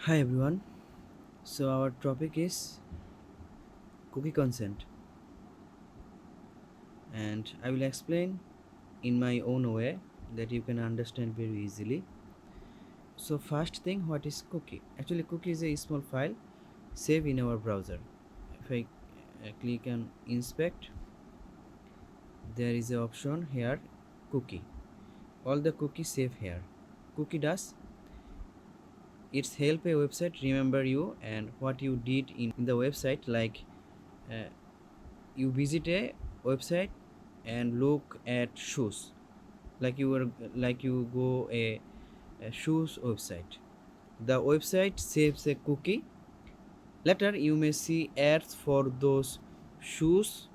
Hi everyone. So our topic is cookie consent, and I will explain in my own way that you can understand very easily. So first thing, what is cookie? Actually, cookie is a small file saved in our browser. If I click on inspect, there is an option here, cookie. All the cookies save here. Cookie does it's help a website remember you and what you did in the website, like uh, you visit a website and look at shoes, like you go a shoes website. The website saves a cookie. Later you may see ads for those shoes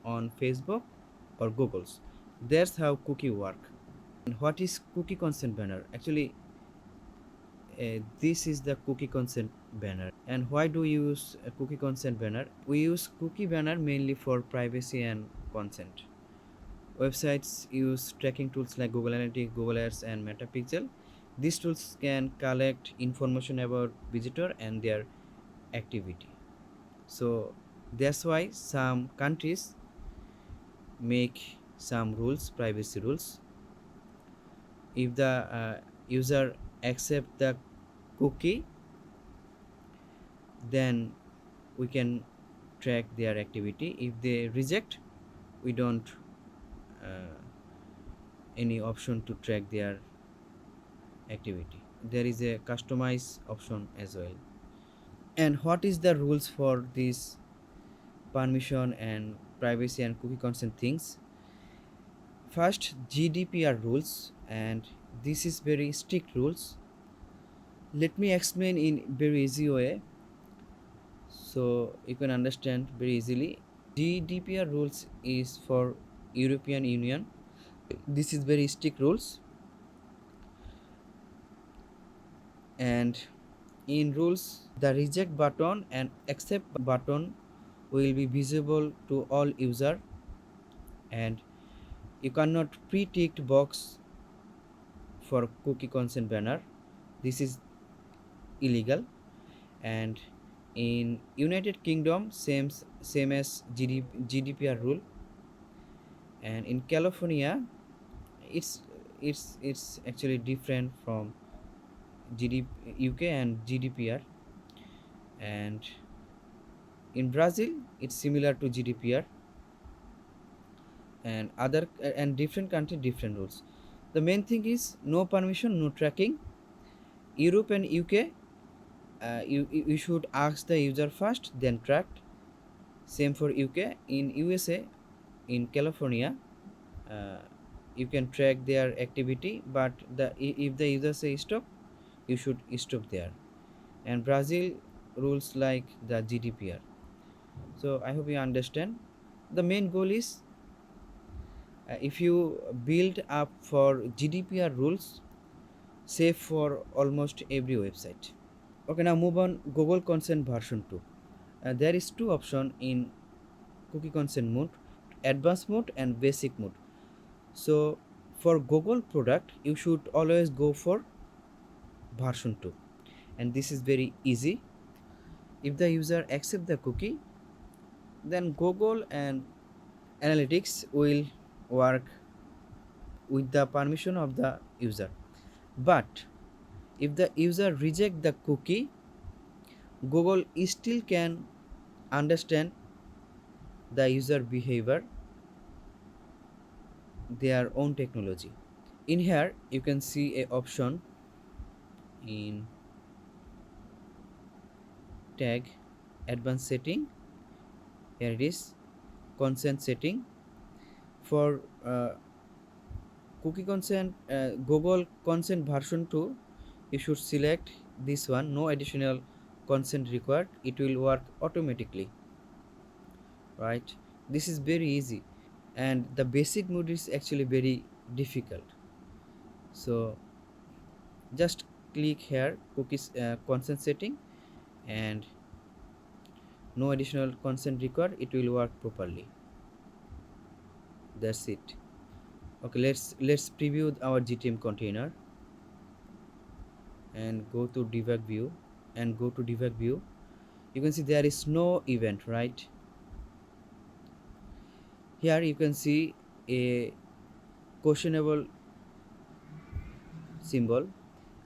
on Facebook or Google's. That's how cookie work. And what is cookie consent banner? Actually, this is the cookie consent banner. And why do we use a cookie consent banner? We use cookie banner mainly for privacy and consent. Websites use tracking tools like Google Analytics, Google Ads, and Metapixel. These tools can collect information about visitor and their activity. So that's why some countries make some rules, privacy rules. If the user accept the cookie, then we can track their activity. If they reject, we don't uh, any option to track their activity. There is a customize option as well. And what is the rules for this permission and privacy and cookie consent things? First, GDPR rules, and this is very strict rules. Let me explain in very easy way so you can understand very easily. GDPR rules is for European Union. This is very strict rules, and in rules the reject button and accept button will be visible to all user, and you cannot pre-ticked box for cookie consent banner. This is illegal. And in United Kingdom, same as GDPR rule. And in California, it's it's actually different from UK and GDPR. And in Brazil, it's similar to GDPR. And other and different country different rules. The main thing is no permission, no tracking. Europe and UK, you should ask the user first, then tracked. Same for UK. In USA, in California, uh, you can track their activity, but if the user say stop, you should stop there. And Brazil rules like the GDPR. So I hope you understand. The main goal is if you build up for GDPR rules, safe for almost every website. Okay, now move on. Google consent version 2. There is two option in cookie consent mode: advanced mode and basic mode. So for Google product, you should always go for version 2, and this is very easy. If the user accept the cookie, then Google and Analytics will work with the permission of the user. But if the user reject the cookie, Google still can understand the user behavior, their own technology. In here you can see a option in tag advanced setting. Here it is, consent setting. For cookie consent, Google consent version 2, you should select this one, no additional consent required. It will work automatically, right? This is very easy. And the basic mode is actually very difficult. So just click here, cookies consent setting, and no additional consent required, it will work properly. That's it. Okay, let's preview our GTM container and go to debug view. and go to debug view, you can see there is no event, right? Here you can see a questionable symbol.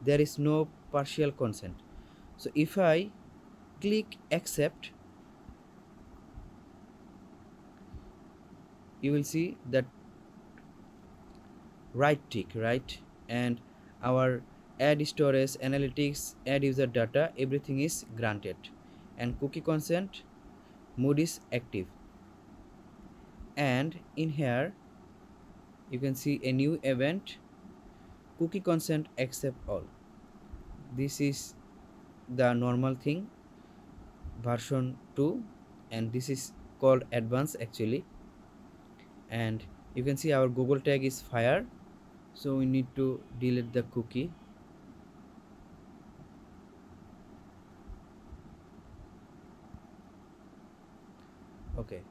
There is no partial consent. So if I click accept, you will see that right tick, right? And our add storage, analytics, add user data, everything is granted, and cookie consent mode is active. And in here you can see a new event, cookie consent accept all. This is the normal thing, version 2, and this is called advanced actually. And you can see our Google tag is fire, so we need to delete the cookie. Okay,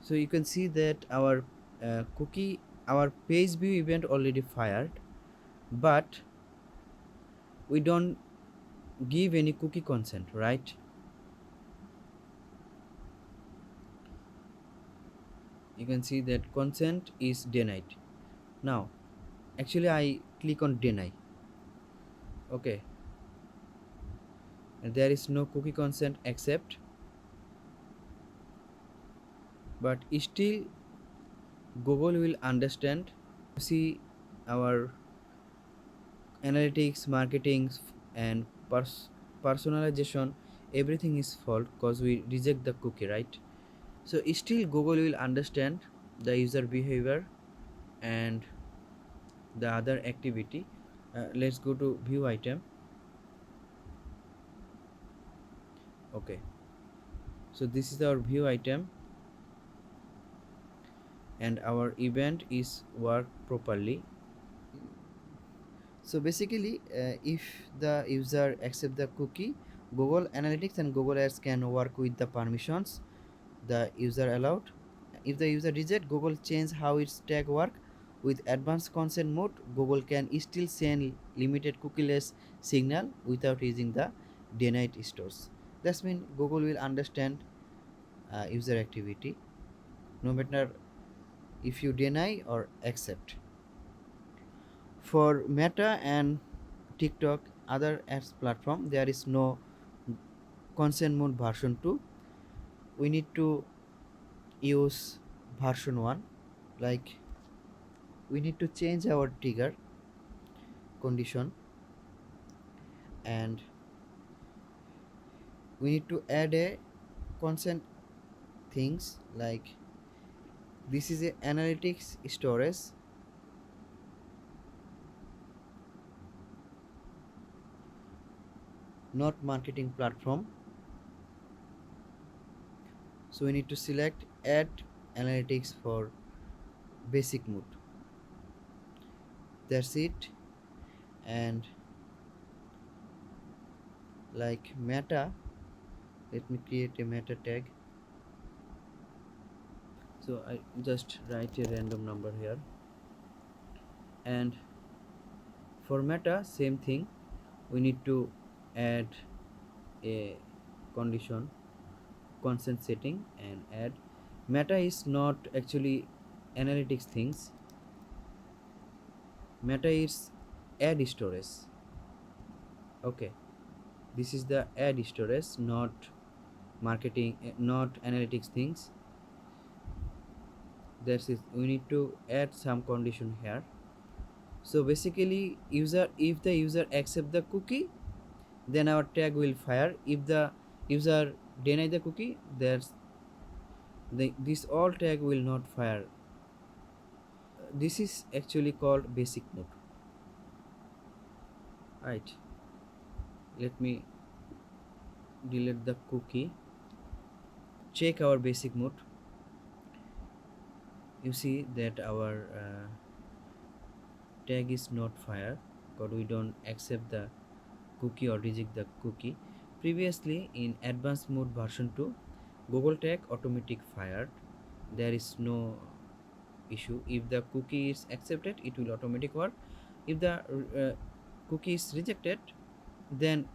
so you can see that our cookie, our page view event already fired, but we don't give any cookie consent, right? You can see that consent is denied. Now actually I click on deny. Okay, and there is no cookie consent accept, but still Google will understand. See, our analytics, marketing, and personalization, everything is fault because we reject the cookie, right? So still Google will understand the user behavior and the other activity. Let's go to view item. Okay, so this is our view item, and our event is work properly. So basically if the user accept the cookie, Google Analytics and Google Ads can work with the permissions the user allowed. If the user reject, Google change how its tag work. With advanced consent mode, Google can still send limited cookieless signal without using the denied stores. That means Google will understand user activity no matter if you deny or accept. For Meta and TikTok, other ads platform, there is no consent mode version 2. We need to use version 1. Like, we need to change our trigger condition, and we need to add a consent things like this is a analytics storage, not marketing platform. So we need to select add analytics for basic mode. That's it. And like Meta, let me create a meta tag. So I just write a random number here, and for Meta same thing, we need to add a condition consent setting and add. Meta is not actually analytics things, Meta is add storage. Okay, this is the add storage, not marketing, not analytics things. That's it. We need to add some condition here. So basically user, if the user accept the cookie, then our tag will fire. If the user deny the cookie, there's this all tag will not fire. This is actually called basic mode, right? Let me delete the cookie, check our basic mode. You see that our tag is not fire because we don't accept the cookie or reject the cookie. Previously in advanced mode version 2, Google tag automatic fired. There is no issue. If the cookie is accepted, it will automatic work. If the cookie is rejected, then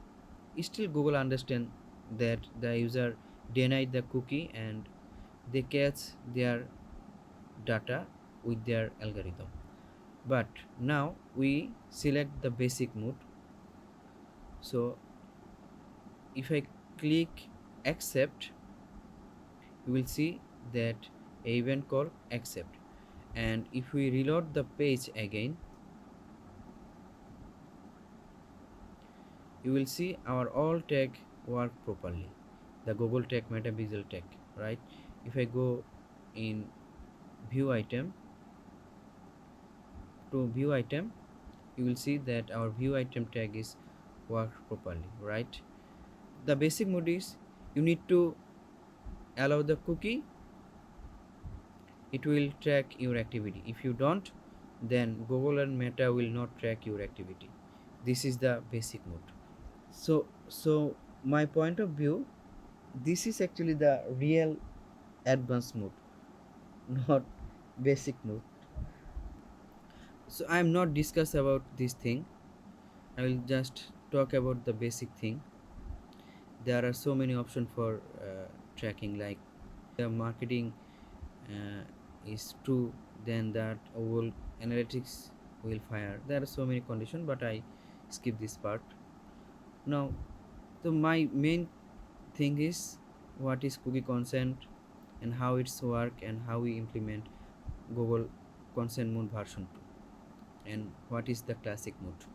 still Google understand that the user denied the cookie and they catch their data with their algorithm. But now we select the basic mode. So if I click accept, you will see that a event called accept. And if we reload the page again, you will see our all tag work properly, the Google tag, meta pixel tag, right? If I go in view item, to view item, you will see that our view item tag is work properly, right? The basic mode is you need to allow the cookie, it will track your activity. If you don't, then Google and Meta will not track your activity. This is the basic mode. So my point of view, this is actually the real advanced mode, not basic mode. So I am not discuss about this thing, I will just talk about the basic thing. There are so many options for tracking, like the marketing uh, is true, then that all analytics will fire. There are so many conditions, but I skip this part now. So my main thing is what is cookie consent and how it's work and how we implement Google consent mode version 2 and what is the classic mode.